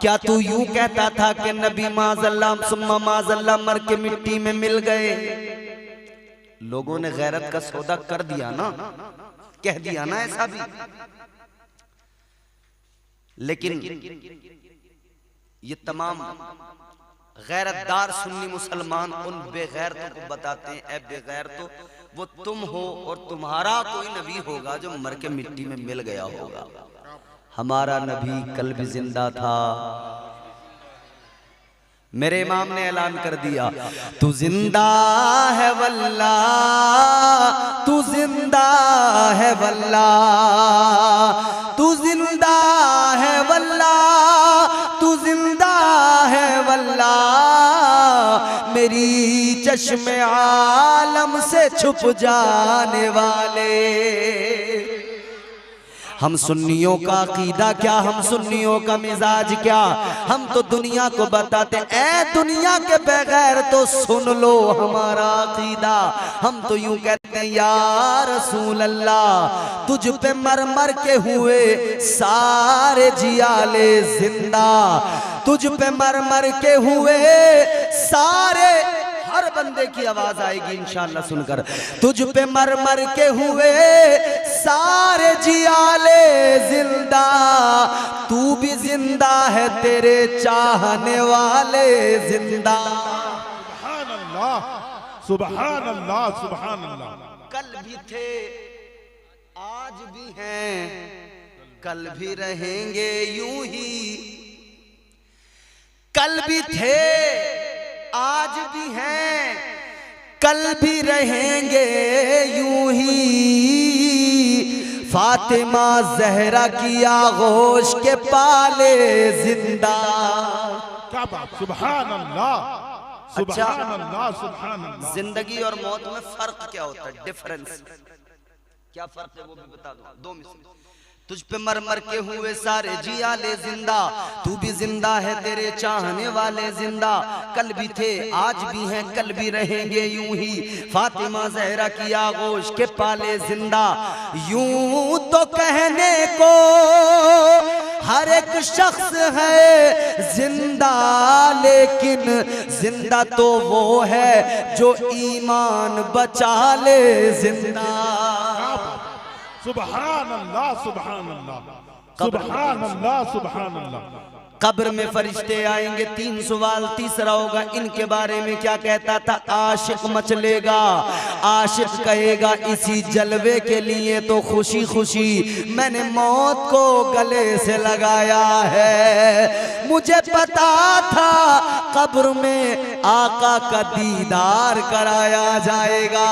क्या तू यूं कहता था कि नबी माज़ल्लाह सुम्मा माज़ल्लाह मर के मिट्टी में मिल गए? लोगों ने गैरत का सौदा कर दिया ना, कह दिया ना ऐसा भी। लेकिन ये तमाम गैरतदार सुन्नी मुसलमान उन बेगैरतों को बताते हैं, ऐ बेगैरतों, वो तुम हो और तुम्हारा कोई नबी होगा जो मर के मिट्टी में मिल गया होगा। हमारा नबी कल भी जिंदा था। मेरे इमाम ने ऐलान कर दिया, तू जिंदा है वल्ला, तू जिंदा है वल्ला, तू जिंदा है वल्ला, तू जिंदा है वल्ला, मेरी चश्मे आलम से छुप जाने वाले। हम सुन्नियों का अकीदा क्या, हम सुन्नियों का मिजाज क्या, हम तो दुनिया को बताते, ऐ दुनिया के बगैर तो सुन लो हमारा अकीदा। हम तो यूं कहते हैं, या रसूल अल्लाह, तुझ पे मर मर के हुए सारे जियाले जिंदा, तुझ पे मर मर के हुए सारे, हर बंदे की आवाज आएगी इंशाअल्लाह सुनकर, तुझ पे मर मर के हुए सारे जियाले जिंदा, तू भी जिंदा है तेरे चाहने वाले जिंदा। सुभान अल्लाह, सुभान अल्लाह, सुभान अल्लाह। कल भी थे आज भी हैं, कल भी रहेंगे यूं ही, कल भी थे आज भी हैं, कल भी रहेंगे यूं ही, फातिमा जहरा की आगोश के पाले जिंदा। क्या बात, सुभान अल्लाह, सुभान अल्लाह, सुभान अल्लाह। जिंदगी और मौत में फर्क क्या होता है, डिफरेंस क्या फर्क है वो भी बता दो। दो मिसल, तुझ पे मर मर के हुए सारे जियाले जिंदा, तू भी जिंदा है तेरे चाहने वाले जिंदा, कल भी थे आज भी हैं, कल भी रहेंगे यूं ही, फातिमा जहरा की आगोश के पाले जिंदा। यूं तो कहने को हर एक शख्स है जिंदा, लेकिन जिंदा तो वो है जो ईमान बचा ले जिंदा। सुभान अल्लाह, सुभान अल्लाह, सुभान अल्लाह, सुभान अल्लाह। कब्र में फरिश्ते आएंगे, 3 सवाल, तीसरा होगा इनके बारे में क्या कहता था, आशिक मचलेगा, आशिक कहेगा इसी जलवे के लिए तो खुशी खुशी मैंने मौत को गले से लगाया है, मुझे पता था कब्र में आका का दीदार कराया जाएगा।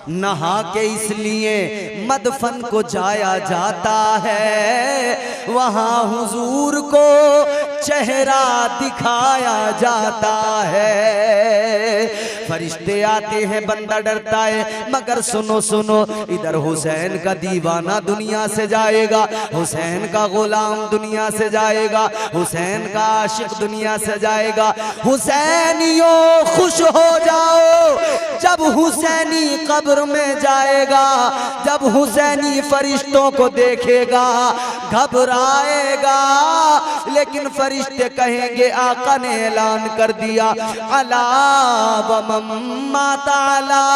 नहा के इसलिए मदफन को जाया जाता है, वहां हुजूर को चेहरा दिखाया जाता है। फरिश्ते आते हैं, बंदा डरता है, मगर सुनो सुनो, इधर हुसैन का दीवाना दुनिया से जाएगा, हुसैन का गुलाम दुनिया से जाएगा, हुसैन का आशिक दुनिया से जाएगा। हुसैनियों खुश हो जाओ, जब हुसैनी कब्र में जाएगा, जब हुसैनी फरिश्तों को देखेगा घबराएगा, लेकिन फरिश्ते कहेंगे आका ने ऐलान कर दिया, अला व मम्मा ताला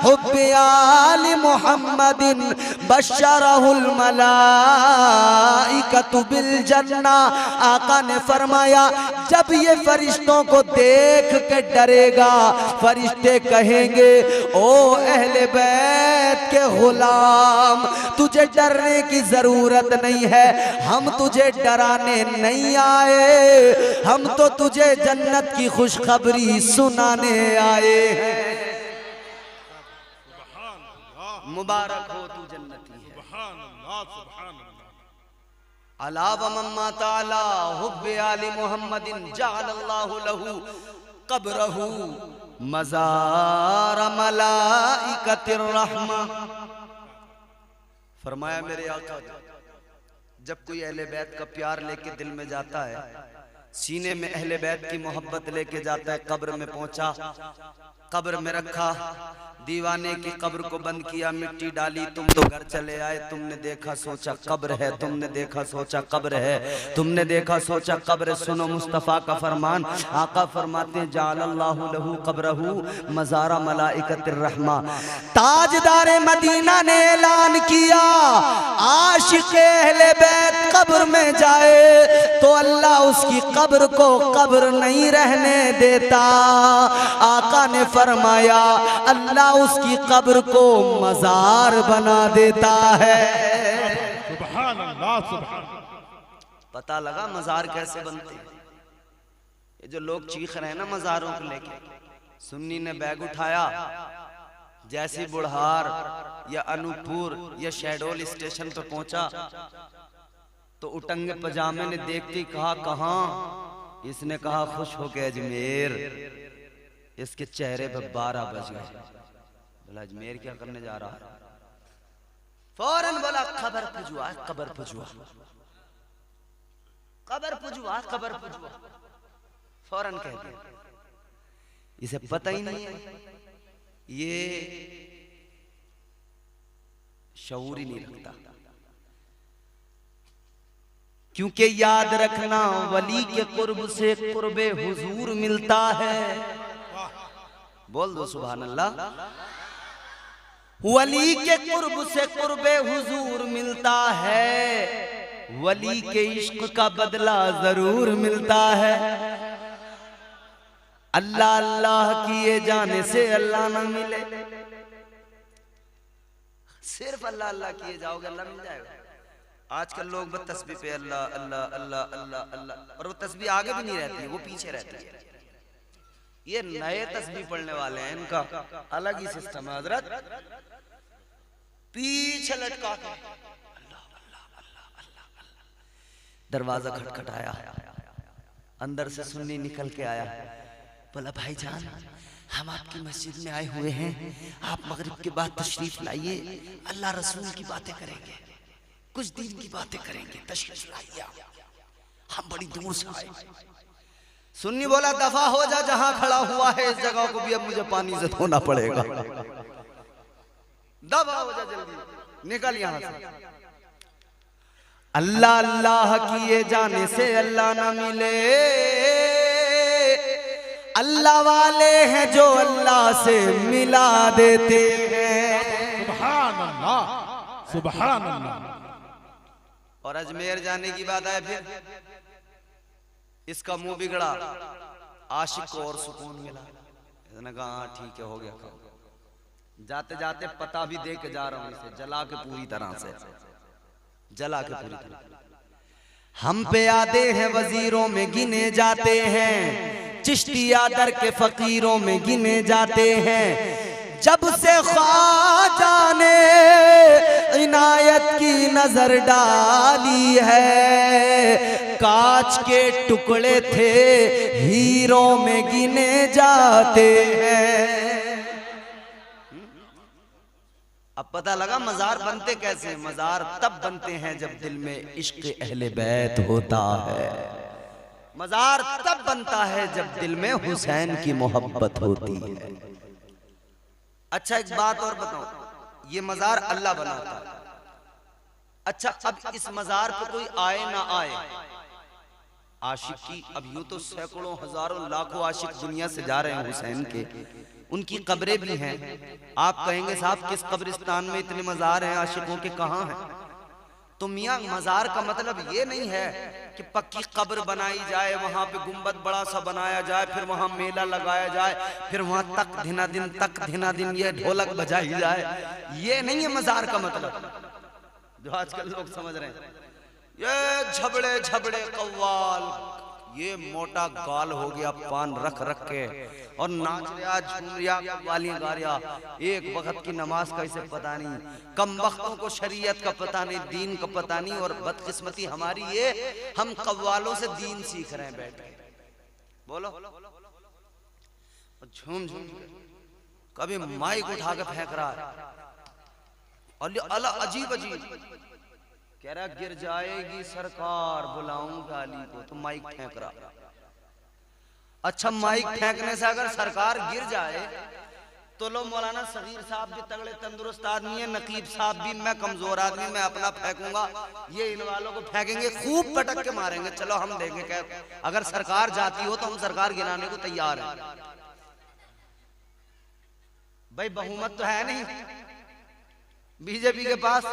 हुब्बे आलि मुहम्मदिन बशरहुल मलाइकतु बिल जन्ना। आका ने फरमाया जब ये फरिश्तों को देख के डरेगा, फरिश्ते कहेंगे ओ अहले बैत के गुलाम, तुझे डरने की जरूरत नहीं है, हम तुझे डराने नहीं आए, हम तो तुझे जन्नत की खुशखबरी सुनाने आए हैं। मुबारक हो तू जन्नती है। अला व मम्मा ताला हुब्बे आलि मुहम्मदिन जअलल्लाहु लहू कब्रहू मज़ार मलाइकतिर रहमा। फरमाया मेरे आका जब कोई अहले बैत का प्यार लेके दिल में जाता है, सीने में अहले बैत की मोहब्बत लेके जाता है, कब्र में पहुंचा कब्र में रखा, दीवाने की कब्र को बंद किया, मिट्टी डाली, तुम तो घर चले आए। तुमने देखा सोचा कब्र है, तुमने देखा सोचा कब्र है, तुमने देखा सोचा कब्र। सुनो मुस्तफ़ा का फरमान, आका फरमाते हैं जाअल्लाहु लहू कब्रहू मज़ारा मलाइकतिर रहमा। ताजदारे मदीना ने ऐलान किया, आशिक़े अहले बैत कब्र में जाए तो अल्लाह उसकी कब्र को कब्र नहीं रहने देता। आका ने फरमाया अल्लाह उसकी कब्र को मजार बना देता है। सुभान अल्लाह, सुभान। पता लगा मजार कैसे बनते हैं? ये जो लोग चीख रहे हैं ना मजारों को लेके, सुन्नी ने बैग उठाया, जैसी बुढ़ार या अनूपपुर या शहडोल स्टेशन पर पहुंचा तो उटंगे पजामे ने देखते ही कहा कहां? इसने कहा खुश हो के अजमेर। इसके चेहरे पर 12 बज गए। बोला अजमेर क्या करने जा रहा है? फौरन बोला खबर पुजवा, खबर पुजवा, खबर पुजवा, खबर पुजवा। फौरन कह दिया। इसे पता ही नहीं है, ये शऊर ही नहीं रखता। क्योंकि याद रखना वली के कुर्ब से कुर्बे हुजूर मिलता है। बोल दो सुभान अल्लाह। वली के कुर्ब से कुर्बे हुजूर मिलता है, वली के इश्क का बदला जरूर मिलता है। अल्लाह अल्लाह किए जाने से अल्लाह ना मिले, सिर्फ अल्लाह अल्लाह किए जाओगे अल्लाह मिल जाएगा। आजकल लोग बस तस्बीह पे अल्लाह अल्लाह अल्लाह अल्लाह अल्लाह, और वो तस्बीह आगे भी नहीं रहती है, वो पीछे रहती है। ये नए तस्बीह पढ़ने वाले हैं, इनका अलग ही सिस्टम है हजरत। पीछे लटका के अल्लाह अल्लाह अल्लाह अल्लाह। दरवाजा खटखटाया, अंदर से सुन्नी निकल के आया। बोला भाईजान हम आपकी मस्जिद में आए हुए हैं, आप मगरिब के बाद तशरीफ लाइए, अल्लाह रसूल की बातें करेंगे, कुछ दिन की बातें करेंगे, तशरीफ लाइए, हम बड़ी दूर से आए। सुन्नी बोला दफा हो जा, जहां खड़ा हुआ है इस जगह को भी अब मुझे पानी से धोना पड़ेगा। दफा हो जा, जल्दी निकल यहां से। अल्लाह अल्लाह किए जाने से अल्लाह ना मिले, अल्लाह वाले हैं जो अल्लाह से मिला देते हैं। सुभान अल्लाह, सुभान अल्लाह। और अजमेर जाने की बात है, फिर इसका मुंह बिगड़ा, आशिक को और सुकून मिला। इसने कहा हाँ ठीक है हो गया काम। जाते जाते पता भी दे के जा रहा हूं, इसे जला के पूरी तरह से, जला के पूरी तरह। हम पे आते हैं वजीरों में गिने जाते हैं, चिश्तिया दर के फकीरों में गिने जाते हैं। जब से ख्वाजा ने इनायत की नजर डाली है, कांच के टुकड़े थे हीरों में गिने जाते हैं। अब पता लगा मजार बनते कैसे। मजार तब बनते हैं जब दिल में इश्क अहले बैत होता है। मजार तब बनता है जब दिल में हुसैन की मोहब्बत होती है। अच्छा एक बात और बताओ, ये मजार अल्लाह बनाता है। अच्छा अब इस मजार पर कोई आए ना आए, आशिक की, अब यूं तो सैकड़ों हजारों लाखों आशिक दुनिया से जा रहे हैं हुसैन के, उनकी कब्रें भी हैं। आप कहेंगे साहब किस कब्रिस्तान में इतने मजार हैं आशिकों के, कहाँ हैं? तो मियाँ मजार का मतलब ये नहीं है कि पक्की कब्र बनाई जाए, वहां पे गुंबद बड़ा सा बनाया जाए, फिर वहां मेला लगाया जाए, फिर वहां तक धिना दिन ये ढोलक बजाई जाए। ये नहीं है मजार का मतलब जो आजकल लोग समझ रहे हैं। ये झबड़े झबड़े कव्वाल, ये मोटा गाल हो गया पान रख रख के, और नाच रहा झूम रहा वाली गा रहा। एक वक्त की नमाज का इसे पता नहीं, कम वक्तों को शरीयत का पता नहीं, दीन का पता नहीं। और बदकिस्मती हमारी ये, हम कव्वालों से दीन सीख रहे हैं बैठ के। बोलो झूम झूम, कभी माइक उठा के फेंक रहा है, और अल्लाह अजीब अजीब कह रहा गिर जाएगी सरकार बुलाऊंगा अली को, तो माइक फेंक रहा। अच्छा, माइक फेंकने से अगर सरकार गिर जाए तो लो मौलाना सगीर साहब भी तगड़े तंदुरुस्त आदमी है, नकीब साहब भी, मैं कमजोर आदमी, मैं अपना फेंकूंगा, ये इन वालों को फेंकेंगे, खूब पटक के मारेंगे। चलो हम देंगे क्या, अगर सरकार जाती हो तो हम सरकार गिराने को तैयार हैं। भाई बहुमत तो है नहीं बीजेपी के पास।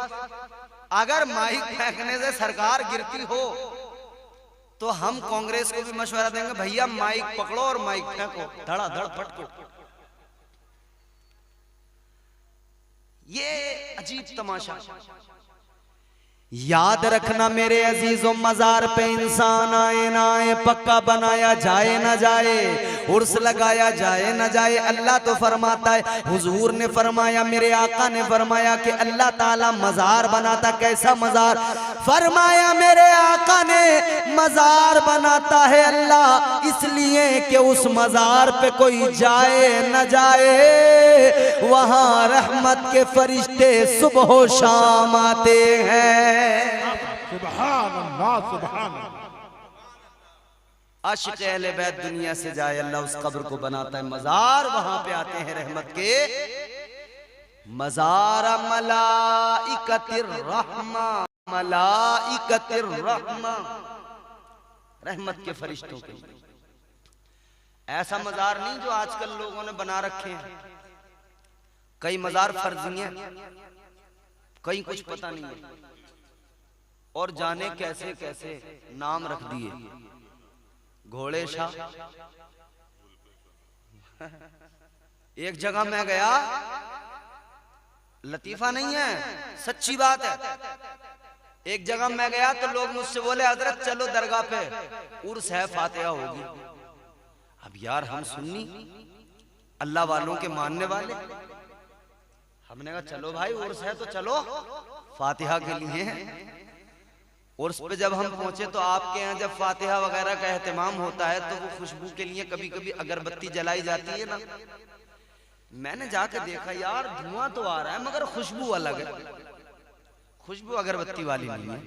अगर माइक फेंकने से सरकार गिरती हो तो हम कांग्रेस को भी मशवरा देंगे, भैया माइक पकड़ो और माइक फेंको, धड़ाधड़ फटको। ये अजीब तमाशा। याद रखना मेरे अजीजों, मजार पे इंसान आए ना आए, पक्का बनाया जाए ना जाए, उर्स लगाया जाए ना जाए, अल्लाह तो फरमाता है, हुजूर ने फरमाया, मेरे आका ने फरमाया कि अल्लाह ताला मजार बनाता। कैसा मजार? फरमाया मेरे आका ने मजार बनाता है अल्लाह इसलिए कि उस मजार पे कोई जाए न जाए, वहां रहमत के फरिश्ते सुबह शाम आते हैं। सुभान अल्लाह, सुभान अल्लाह। आशिक अहले बैत दुनिया से जाए, अल्लाह उस कब्र को बनाता है मजार, वहां पे आते हैं रहमत के मजार। मलाइकतिर रहमा, मलाइकतिर रहमा, रहमत के फरिश्तों के। ऐसा मजार नहीं जो आजकल लोगों ने बना रखे हैं। कई मजार फर्जी हैं, कई कुछ पता नहीं है, और जाने कैसे कैसे नाम रख दिए। घोड़े शाह। एक जगह मैं गया, लतीफा नहीं है, सच्ची बात है। एक जगह मैं गया तो लोग मुझसे बोले, हजरत चलो दरगाह पे, उर्स है, फातिहा होगी। अब यार हम सुन्नी अल्लाह वालों के मानने वाले, हमने कहा चलो भाई उर्स है तो चलो फातिहा के लिए। उर्स पे जब हम पहुंचे तो आपके यहाँ जब फातिहा वगैरह का एहतमाम होता है तो वो खुशबू के लिए कभी कभी अगरबत्ती जलाई जाती है ना। मैंने जाकर देखा यार धुआं तो आ रहा है मगर खुशबू अलग है, खुशबू अगरबत्ती वाली नहीं है।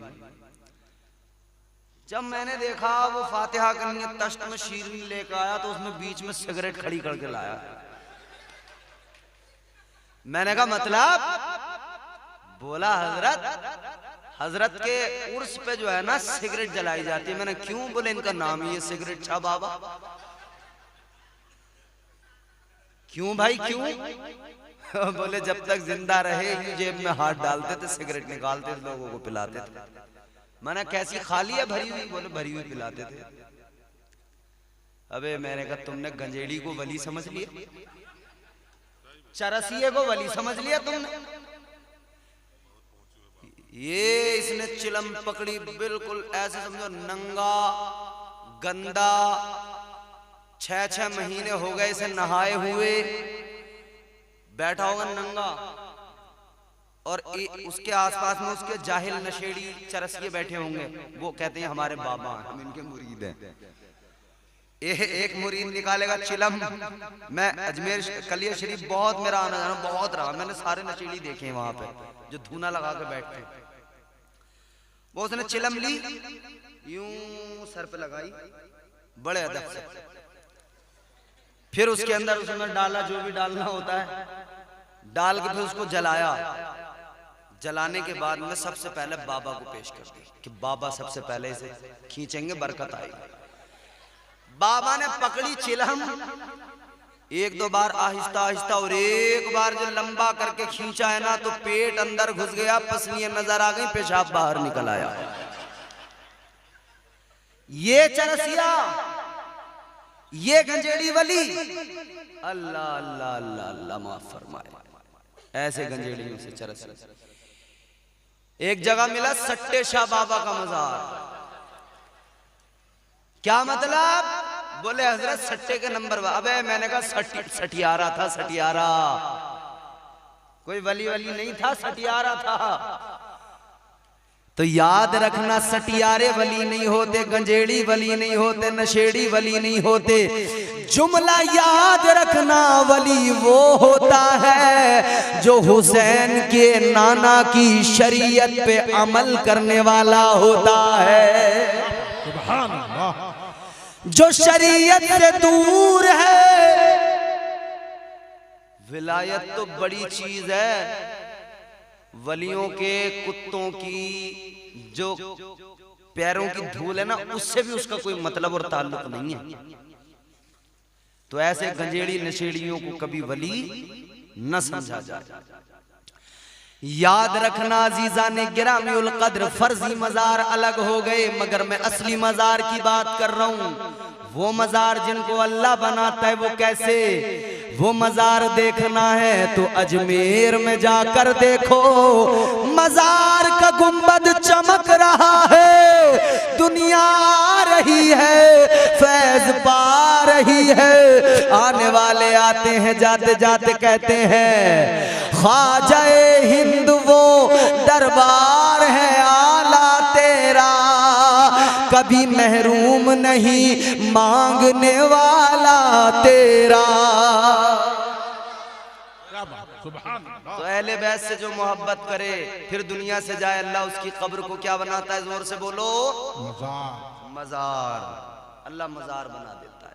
जब मैंने देखा वो फातिहा करनी तश्त में शीरनी लेकर आया तो उसमें बीच में सिगरेट खड़ी करके लाया। मैंने कहा मतलब? बोला हजरत के उर्स पे जो है ना सिगरेट जलाई जाती है। मैंने क्यों? बोले इनका नाम ही है सिगरेट शाह बाबा। क्यों भाई क्यों? बोले जब तक जिंदा रहे जेब में हाथ डालते थे, सिगरेट निकालते थे, लोगों को पिलाते थे। मैंने कैसी खाली है भरी हुई? बोले भरी हुई पिलाते थे। अबे मैंने कहा तुमने गंजेड़ी को वली समझ लिया, चरसिए को वली समझ लिया तुमने। ये इसने चिलम पकड़ी, बिल्कुल ऐसे समझो नंगा गंदा, 6-6 महीने हो गए इसे नहाए हुए, बैठा होगा नंगा, और उसके आसपास में उसके जाहिल नशेड़ी चरसिए बैठे होंगे। वो कहते हैं हमारे बाबा, हम इनके मुरीद हैं। एक मुरीद निकालेगा चिलम। मैं अजमेर कलिया शरीफ बहुत मेरा आना जाना बहुत रहा, मैंने सारे नशेड़ी देखे वहां पे जो धूना लगा के बैठते हैं। वो उसने चिलम ली, यूं सर पे लगाई बड़े अदब से, फिर उसके अंदर उसमें डाला जो भी डालना होता है, डाल के फिर उसको जलाया। जलाने के बाद में सबसे पहले बाबा को पेश कर दी कि बाबा सबसे पहले इसे खींचेंगे, बरकत आएगी। बाबा ने पकड़ी चिलम, 1-2 बार आहिस्ता आहिस्ता, और एक बार जो लंबा करके खींचा है ना तो पेट अंदर घुस गया, पसलियां नजर आ गई, पेशाब बाहर निकल आया। ये चरसिया, ये गंजेड़ी वली, अल्लाह अल्लाह अल्लाह अल्लाह माफ फरमाए। ऐसे गंजेड़ियों से चरसिया। एक जगह मिला सट्टे शाह बाबा का मजार। क्या मतलब? बोले हजरत सट्टे के नंबर। अबे मैंने कहा सटियारा था, सटियारा, कोई वली वली नहीं था, सटियारा था। तो याद रखना सटियारे वली नहीं होते, गंजेड़ी वली नहीं होते, नशेड़ी वली नहीं होते। जुमला याद रखना, वली वो होता है जो हुसैन के नाना की शरीयत पे अमल करने वाला होता है। सुभान अल्लाह। जो शरीयत से दूर है। विलायत तो बड़ी चीज है, वलियों के कुत्तों की जो पैरों की धूल है ना, उससे भी उसका कोई मतलब और ताल्लुक नहीं है। तो ऐसे गंजेड़ी नशेड़ियों को कभी वली न समझा जाए। याद रखना अजीजा ने गिरामीउल कद्र, फर्जी मजार अलग हो गए, मगर मैं असली मजार की बात कर रहा हूं। वो मजार जिनको अल्लाह बनाता है, वो कैसे? वो मजार देखना है तो अजमेर में जाकर देखो, मजार का गुंबद चमक रहा है, दुनिया आ रही है, फैज पा रही है। आने वाले आते हैं, जाते जाते कहते हैं ख्वाजाए हिंद वो दरबार है आला तेरा, कभी महरूम नहीं मांगने वाला तेरा। तो अहले बैत से जो मोहब्बत करे फिर दुनिया से जाए, अल्लाह उसकी कब्र को क्या बनाता है? जोर से बोलो, मजार। मजार। अल्लाह मजार बना देता है।